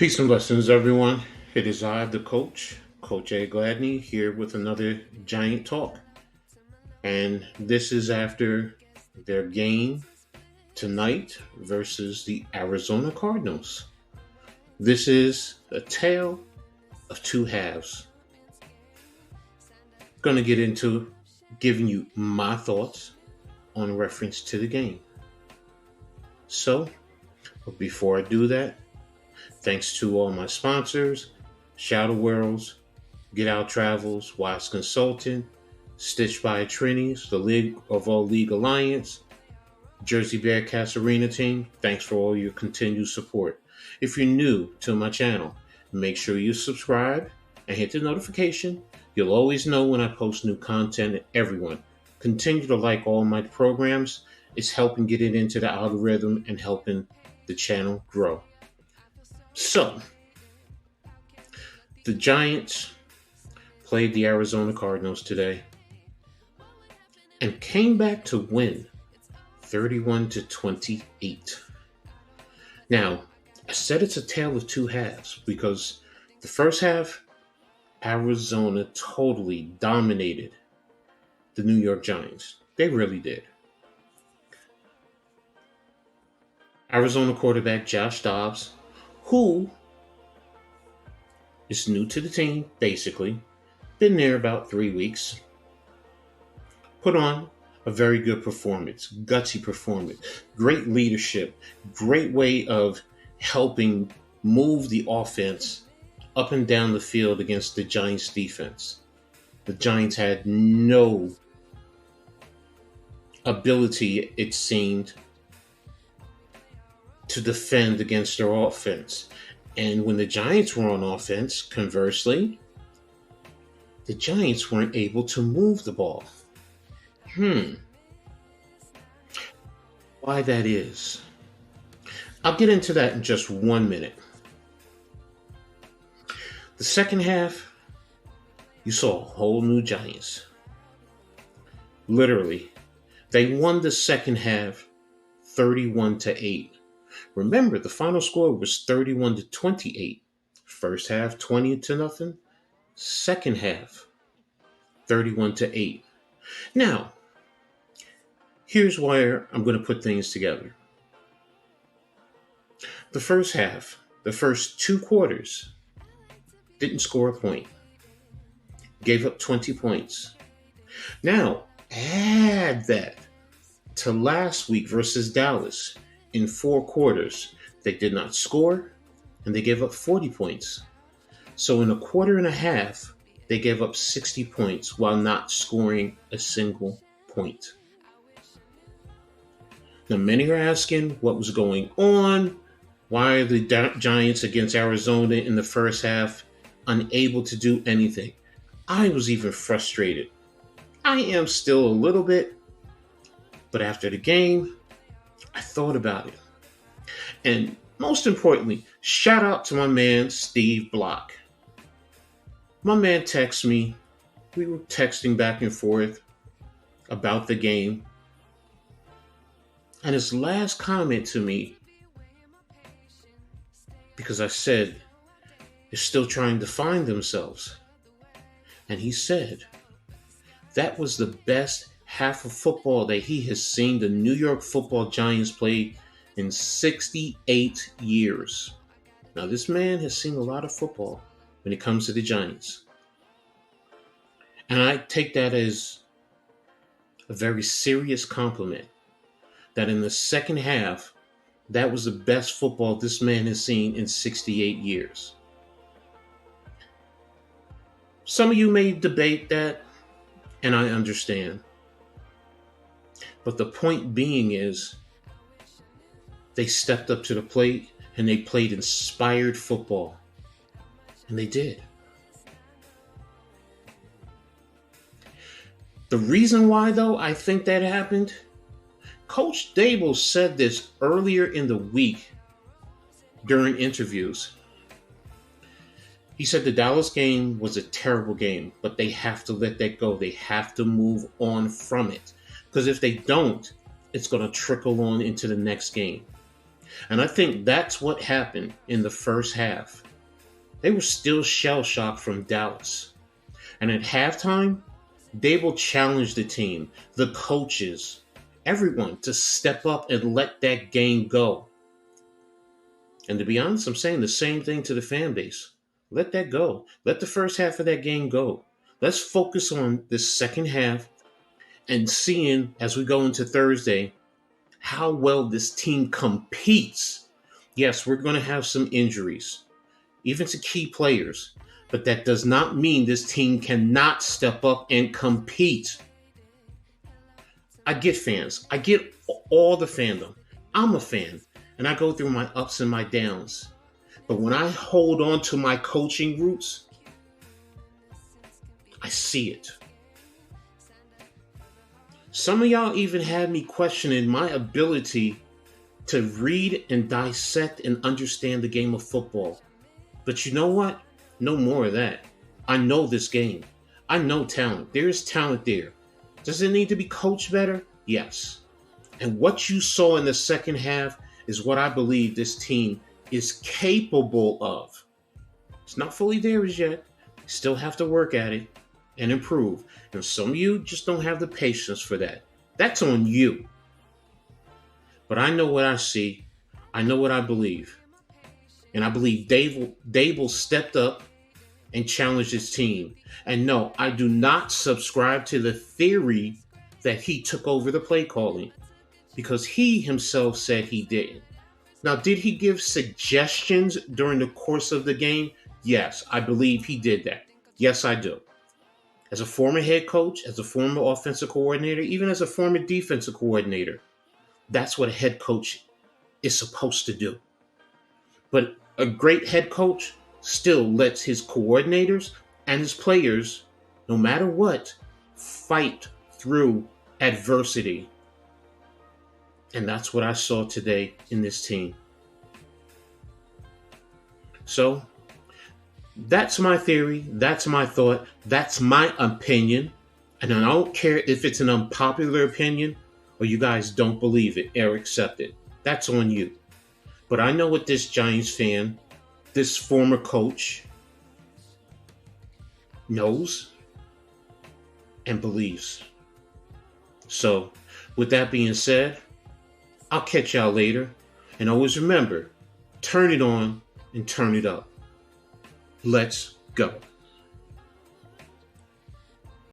Peace and blessings, everyone. It is I, the coach, Coach A. Gladney, here with another Giant Talk. And this is after their game tonight versus the Arizona Cardinals. This is a tale of two halves. Going to get into giving you my thoughts on reference to the game. So, before I do that, thanks to all my sponsors, Shadow Worlds, Get Out Travels, Wise Consultant, Stitched by Trinis, the League of All League Alliance, Jersey Bearcats Arena Team. Thanks for all your continued support. If you're new to my channel, make sure you subscribe and hit the notification. You'll always know when I post new content. Everyone, continue to like all my programs. It's helping get it into the algorithm and helping the channel grow. So, the Giants played the Arizona Cardinals today and came back to win 31-28. Now, I said it's a tale of two halves because the first half, Arizona totally dominated the New York Giants. They really did. Arizona quarterback Josh Dobbs, who is new to the team, basically, been there about 3 weeks, put on a very good performance, gutsy performance, great leadership, great way of helping move the offense up and down the field against the Giants defense. The Giants had no ability, it seemed, to defend against their offense. And when the Giants were on offense, conversely, the Giants weren't able to move the ball. Why that is? I'll get into that in just 1 minute. The second half, you saw a whole new Giants. Literally, they won the second half 31-8. Remember, the final score was 31-28. First half 20-0. Second half 31-8. Now, here's where I'm going to put things together. The first half, the first two quarters, didn't score a point. Gave up 20 points. Now, add that to last week versus Dallas. In 4 quarters, they did not score, and they gave up 40 points. So in a quarter and a half, they gave up 60 points while not scoring a single point. Now, many are asking what was going on. Why are the Giants against Arizona in the first half unable to do anything? I was even frustrated. I am still a little bit, but after the game, I thought about it. And most importantly, shout out to my man, Steve Block. My man texted me. We were texting back and forth about the game. And his last comment to me, because I said, they're still trying to find themselves. And he said, that was the best half of football that he has seen the New York Football Giants play in 68 years. Now, this man has seen a lot of football when it comes to the Giants. And I take that as a very serious compliment, that in the second half, that was the best football this man has seen in 68 years. Some of you may debate that, and I understand. But the point being is, they stepped up to the plate and they played inspired football. And they did. The reason why, though, I think that happened, Coach Dable said this earlier in the week during interviews. He said the Dallas game was a terrible game, but they have to let that go. They have to move on from it. Because if they don't, it's going to trickle on into the next game. And I think that's what happened in the first half. They were still shell shocked from Dallas. And at halftime, they will challenge the team, the coaches, everyone to step up and let that game go. And to be honest, I'm saying the same thing to the fan base. Let that go. Let the first half of that game go. Let's focus on the second half and seeing as we go into Thursday how well this team competes. Yes, we're going to have some injuries, even to key players, but that does not mean this team cannot step up and compete. I get fans. I get all the fandom. I'm a fan, and I go through my ups and my downs. But when I hold on to my coaching roots, I see it. Some of y'all even had me questioning my ability to read and dissect and understand the game of football. But you know what? No more of that. I know this game. I know talent. There is talent there. Does it need to be coached better? Yes. And what you saw in the second half is what I believe this team is capable of. It's not fully there as yet. Still have to work at it and improve. And some of you just don't have the patience for that. That's on you. But I know what I see. I know what I believe. And I believe Dable stepped up and challenged his team. And no, I do not subscribe to the theory that he took over the play calling because he himself said he didn't. Now, did he give suggestions during the course of the game? Yes, I believe he did that. Yes, I do. As a former head coach, as a former offensive coordinator, even as a former defensive coordinator, that's what a head coach is supposed to do. But a great head coach still lets his coordinators and his players, no matter what, fight through adversity. And that's what I saw today in this team. So that's my theory. That's my thought. That's my opinion. And I don't care if it's an unpopular opinion or you guys don't believe it or accept it. That's on you. But I know what this Giants fan, this former coach, knows and believes. So, with that being said, I'll catch y'all later. And always remember, turn it on and turn it up. Let's go.